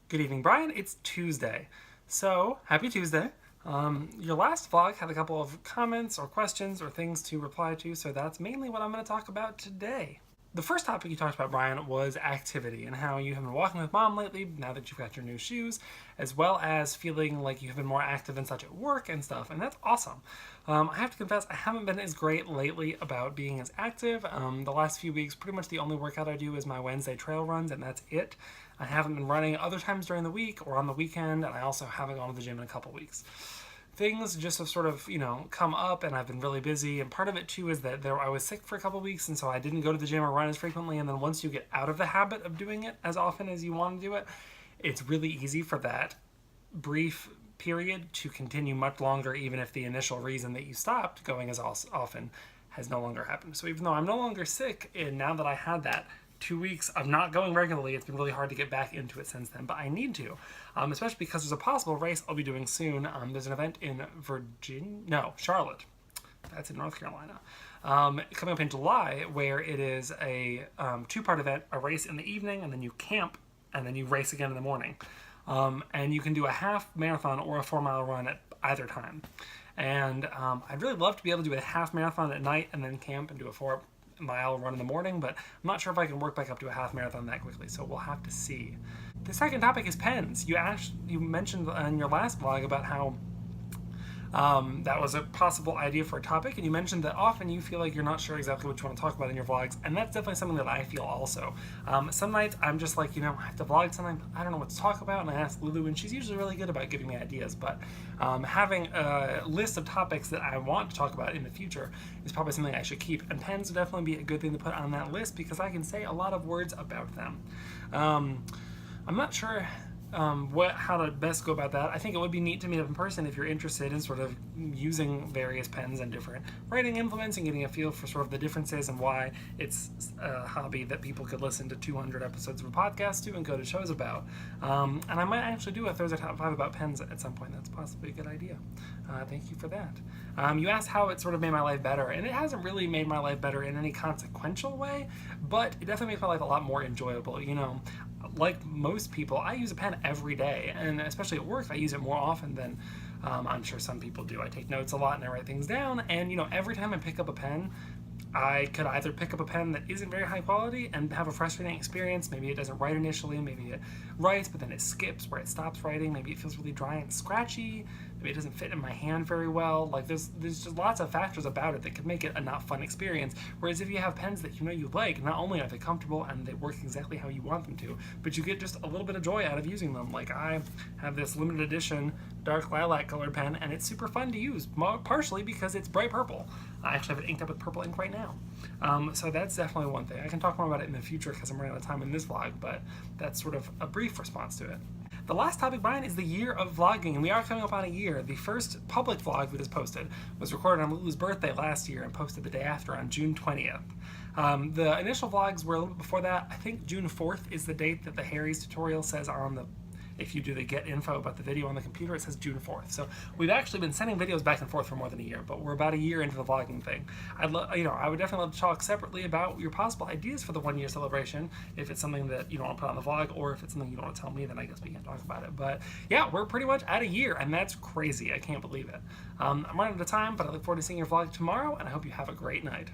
Good evening, Brian. It's Tuesday. So, happy Tuesday. Your last vlog had a couple of comments or questions or things to reply to, so that's mainly what I'm going to talk about today. The first topic you talked about, Brian, was activity and how you have been walking with mom lately now that you've got your new shoes, as well as feeling like you have been more active and such at work and stuff, and that's awesome. I have to confess, I haven't been as great lately about being as active. The last few weeks, pretty much the only workout I do is my Wednesday trail runs, and that's it. I haven't been running other times during the week or on the weekend, and I also haven't gone to the gym in a couple weeks. Things just have sort of, come up, and I've been really busy. And part of it too is that I was sick for a couple weeks, and so I didn't go to the gym or run as frequently. And then once you get out of the habit of doing it as often as you want to do it, it's really easy for that brief period to continue much longer, even if the initial reason that you stopped going as often has no longer happened. So even though I'm no longer sick, and now that I had that 2 weeks of not going regularly, it's been really hard to get back into it since then, but I need to, especially because there's a possible race I'll be doing soon. There's an event in Charlotte, that's in North Carolina, coming up in July, where it is a two-part event, a race in the evening, and then you camp, and then you race again in the morning. And you can do a half marathon or a 4-mile run at either time. And I'd really love to be able to do a half marathon at night and then camp and do a 4-mile run in the morning, but I'm not sure if I can work back up to a half marathon that quickly, so we'll have to see. The second topic is pens. You mentioned in your last vlog about how that was a possible idea for a topic, and you mentioned that often you feel like you're not sure exactly what you want to talk about in your vlogs, and that's definitely something that I feel also. Some nights I'm just like, I have to vlog something, I don't know what to talk about, and I ask Lulu, and she's usually really good about giving me ideas, but having a list of topics that I want to talk about in the future is probably something I should keep, and pens would definitely be a good thing to put on that list because I can say a lot of words about them. I'm not sure how to best go about that. I think it would be neat to meet up in person if you're interested in sort of using various pens and different writing implements and getting a feel for sort of the differences and why it's a hobby that people could listen to 200 episodes of a podcast to and go to shows about. And I might actually do a Thursday Top 5 about pens at some point. That's possibly a good idea. Thank you for that. You asked how it sort of made my life better, and it hasn't really made my life better in any consequential way, but it definitely makes my life a lot more enjoyable. Like most people, I use a pen every day, and especially at work, I use it more often than I'm sure some people do. I take notes a lot and I write things down, and every time I pick up a pen, I could either pick up a pen that isn't very high quality and have a frustrating experience. Maybe it doesn't write initially, maybe it writes, but then it skips where it stops writing. Maybe it feels really dry and scratchy. Maybe it doesn't fit in my hand very well. Like there's just lots of factors about it that could make it a not fun experience. Whereas if you have pens that you like, not only are they comfortable and they work exactly how you want them to, but you get just a little bit of joy out of using them. Like I have this limited edition dark lilac colored pen, and it's super fun to use, partially because it's bright purple. I actually have it inked up with purple ink right now. So that's definitely one thing. I can talk more about it in the future because I'm running out of time in this vlog, but that's sort of a brief response to it. The last topic, Brian, is the year of vlogging, and we are coming up on a year. The first public vlog that is posted was recorded on Lulu's birthday last year and posted the day after on June 20th. The initial vlogs were a little bit before that. I think June 4th is the date that the Harry's tutorial says on the if you do the get info about the video on the computer, it says June 4th. So we've actually been sending videos back and forth for more than a year, but we're about a year into the vlogging thing. I would definitely love to talk separately about your possible ideas for the 1-year celebration. If it's something that you don't want to put on the vlog, or if it's something you don't want to tell me, then I guess we can't talk about it. But yeah, we're pretty much at a year, and that's crazy. I can't believe it. I'm running out of time, but I look forward to seeing your vlog tomorrow, and I hope you have a great night.